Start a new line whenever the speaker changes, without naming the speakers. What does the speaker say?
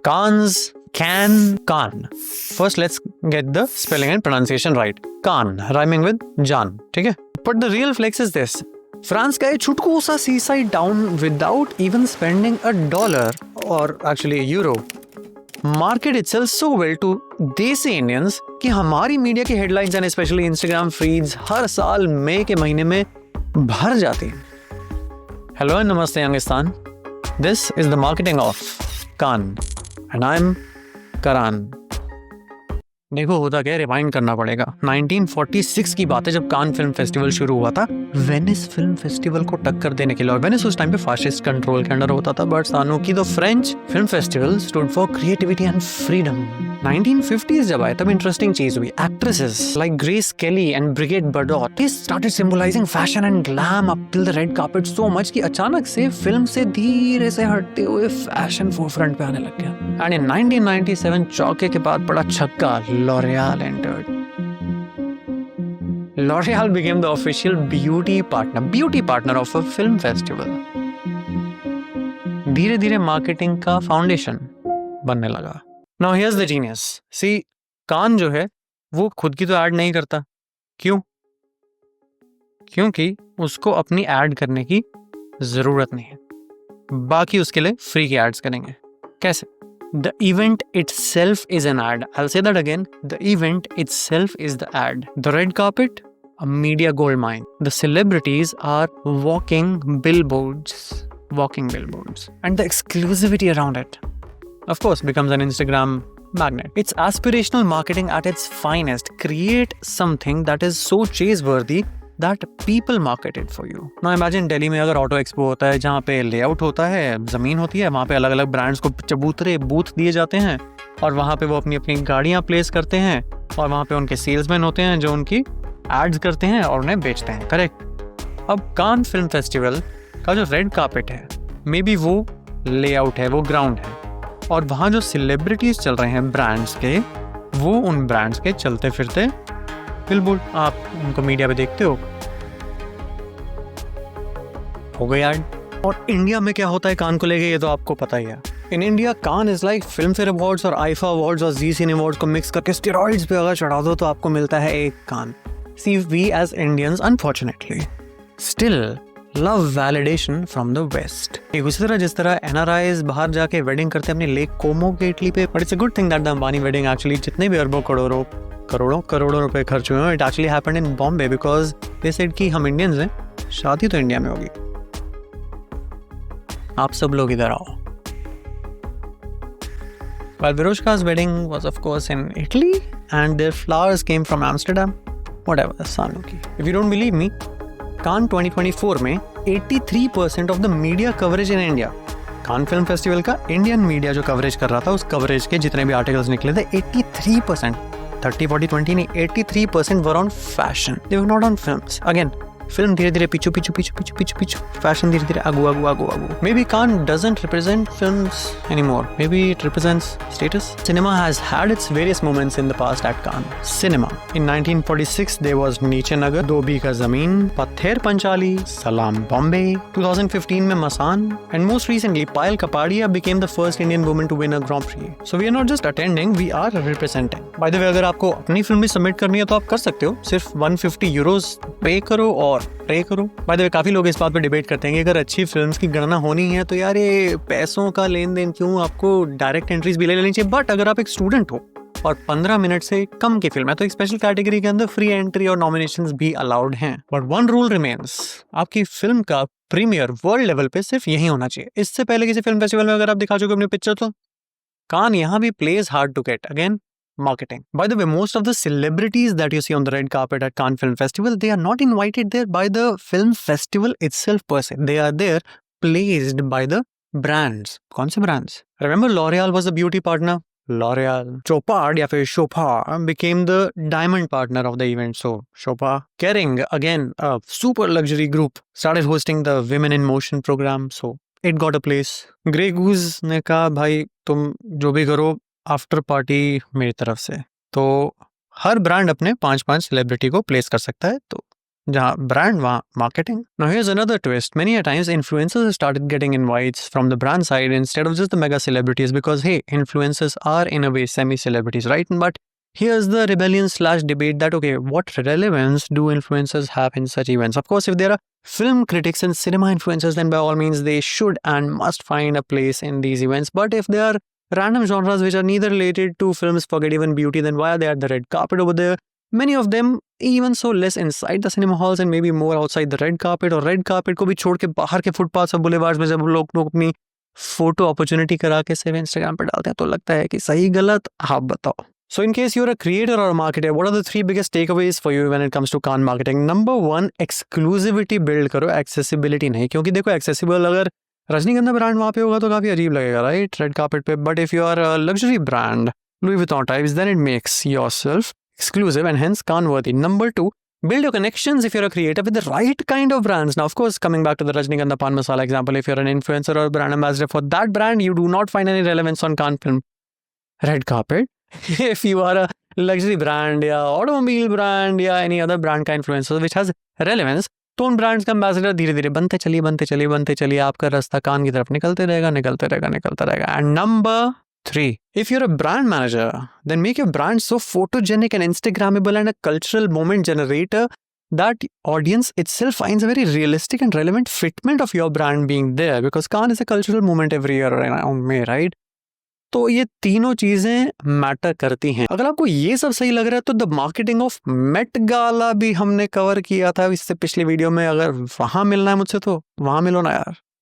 Cannes, Cannes. First, let's get the spelling and pronunciation right. Cannes, rhyming with Jan. ठीक है? But the real flex is this. France का ये छुटकू सा seaside town without even spending $1 or actually €, market itself so well to desi Indians कि हमारी media की headlines and specially Instagram feeds हर साल मई के महीने में भर जाती हैं. हेलो एंड नमस्ते Youngistan. This is the marketing of Cannes and I am Karan. देखो होता क्या, रिवाइंड करना पड़ेगा. 1946 की बात है जब कान फिल्म फेस्टिवल शुरू हुआ था वेनिस फिल्म फेस्टिवल को टक्कर देने के लिए. और वेनिस उस टाइम पे फासिस्ट कंट्रोल के अंडर होता था, बट सानों की the French film festival stood for creativity and freedom. 1950s जब आए तब इंटरेस्टिंग चीज हुई. Actresses like Grace Kelly and Brigitte Bardot they started symbolising fashion and glam up till the red carpet so much कि अचानक से film से धीरे से हटते हुए फैशन फोरफ्रंट पे आने लग गया. एंड इन 1997 चौके के बाद बड़ा छक्का, L'Oreal entered. L'Oreal became the official beauty partner of a film festival. धीरे धीरे मार्केटिंग का फाउंडेशन बनने लगा. Now here's the genius. See, कान जो है वो खुद की तो ऐड नहीं करता. क्यों? क्योंकि उसको अपनी ऐड करने की जरूरत नहीं है. बाकी उसके लिए फ्री की एड्स करेंगे. कैसे? The event itself is an ad. I'll say that again. The event itself is the ad. The red carpet, a media gold mine. The celebrities are walking billboards. And the exclusivity around it, of course, becomes an Instagram magnet. It's aspirational marketing at its finest. Create something that is so chase-worthy that people market it for you. Now imagine Delhi में अगर auto expo होता है जहाँ पे layout होता है, ज़मीन होती है, वहाँ पे अलग अलग ब्रांड्स को चबूतरे बूथ दिए जाते हैं और वहाँ पे वो अपनी अपनी गाड़ियाँ प्लेस करते हैं और वहाँ पे उनके सेल्समैन होते हैं जो उनकी एड्स करते हैं और उन्हें बेचते हैं. करेक्ट. अब कान फिल्म फेस्टिवल का जो रेड कार्पेट है, मे बी वो लेआउट है, वो ग्राउंड है, और वहाँ जो सेलिब्रिटीज चल रहे हैं ब्रांड्स के, वो उन ब्रांड्स के चलते फिरते बिलबोर्ड. आप उनको मीडिया पे देखते हो गई ऐड. और इंडिया में क्या होता है कान को लेके, ये तो आपको पता ही है. In India Cannes is like Filmfare awards और आईफा अवार्ड्स और जी सिने अवार्ड्स को मिक्स करके स्टेरॉइड्स पे अगर चढ़ा दो तो आपको मिलता है एक Cannes. See we as Indians unfortunately still love validation from the West. उसी तरह जिस तरह एनआरआईज बाहर जाके वेडिंग करते हैं अपने लेक कोमो के इटली पे, but it's a good thing that the Ambani wedding actually जितने भी अरबों करोड़ों रुपए खर्च हुए हैं, it actually happened in Bombay because they said कि हम इंडियंस हैं, शादी तो इंडिया में होगी, आप सब लोग इधर आओ. While Virushka's wedding was of course in Italy and their flowers came from Amsterdam, whatever, Sanuki. If you don't believe me, Cannes 2024 में 83% of the media coverage in India, Cannes film festival का Indian media जो coverage कर रहा था, उस coverage के जितने भी आर्टिकल्स निकले थे 83%, 30, 40, 20 नहीं, 83% were on fashion. They were not on films. Again, film धीरे धीरे पीछू, फैशन धीरे धीरे आगू. May be Cannes doesn't represent films anymore, may be it represents status. Cinema has had its various moments in the past at Cannes. Cinema in 1946 there was Neecha Nagar, दो B का जमीन, पत्थर पंचाली, सलाम बॉम्बे. 2015 में Masaan, and most recently Payal Kapadia became the first Indian woman to win a Grand Prix. So we are not just attending, we are representing. By the way, अगर आपको अपनी film भी सबमिट करनी है तो आप कर सकते हो. सिर्फ €150 पे करो और प्रे करो. बाय द वे, काफी लोग इस बात पे डिबेट करते हैं कि अगर अच्छी फिल्म्स की गणना होनी है तो यार ये पैसों का लेन देन क्यों, आपको डायरेक्ट एंट्रीज भी ले लेनी चाहिए. बट अगर आप एक स्टूडेंट हो और 15 मिनट से कम की फिल्म है तो एक स्पेशल कैटेगरी के अंदर फ्री एंट्री और नॉमिनेशंस भी अलाउड हैं. बट वन रूल रिमेन्स, आपकी फिल्म का प्रीमियर वर्ल्ड लेवल पे सिर्फ यही होना चाहिए. इससे पहले किसी फिल्म फेस्टिवल में अगर आप दिखा चुके अपनी पिक्चर तो कान यहाँ भी plays hard to get. Again, marketing. By the way, most of the celebrities that you see on the red carpet at Cannes Film Festival, they are not invited there by the film festival itself per se. They are there placed by the brands. कौन से brands? Remember L'Oreal was the beauty partner? L'Oreal. Chopard या फिर Chopard became the diamond partner of the event. So Chopard. Kering, again, a super luxury group, started hosting the Women in Motion program. So it got a place. Grey Goose ने कहा भाई तुम जो भी करो after party मेरी तरफ से. तो हर ब्रांड अपने 5-5 सेलिब्रिटी को प्लेस कर सकता है. तो जहाँ brand वहाँ marketing. Now here's another twist. Many a times influencers have started getting invites from the brand side instead of just the mega celebrities because hey, influencers are in a way semi-celebrities, right? But here's the rebellion / debate that okay, what relevance do influencers have in such events? Of course, if there are film critics and cinema influencers, then by all means they should and must find a place in these events. But if they are random genres which are neither related to films, forget even beauty, then why are they at the red carpet over there? Many of them even so less inside the cinema halls and maybe more outside the red carpet, और red carpet को भी छोड़ के बाहर के footpath और boulevards में जब लोग अपनी फोटो अपॉर्चुनिटी करा के सिर्फ इंस्टाग्राम पे डालते हैं तो लगता है कि सही गलत आप बताओ. So in case you're a creator or a marketer, what are the 3 biggest takeaways for you when it comes to Cannes marketing? Number 1, exclusivity build करो, accessibility नहीं. क्योंकि देखो accessible अगर रजनीगंधा ब्रांड वहाँ पे होगा तो काफी अजीब लगेगा, राइट, रेड कार्पेट पे. But if you are a luxury brand, Louis Vuitton types, then it makes yourself exclusive and hence Cannes worthy. Number 2, build your connections if you're a creator with the right kind of brands. Now, of course, coming back to the Rajnigandha Pan Masala example, if you're an influencer or brand ambassador for that brand, you do not find any relevance on Cannes film red carpet. If you are a luxury brand या automobile brand या any other brand का influencer which has relevance, तो उन brands का ambassador धीरे धीरे बनते चलिए आपका रास्ता कान की तरफ निकलते रहेगा. And number 3, if you're a brand manager, then make your brand so photogenic and Instagrammable and a cultural moment generator that audience itself finds a very realistic and relevant fitment of your brand being there, because Cannes is a cultural moment every year around May, right? तो ये तीनों चीजें matter करती हैं. अगर आपको ये सब सही लग रहा है तो the marketing of Met Gala भी हमने कवर किया था इससे पिछले वीडियो में. अगर वहां मिलना है मुझसे तो वहां मिलो ना यार.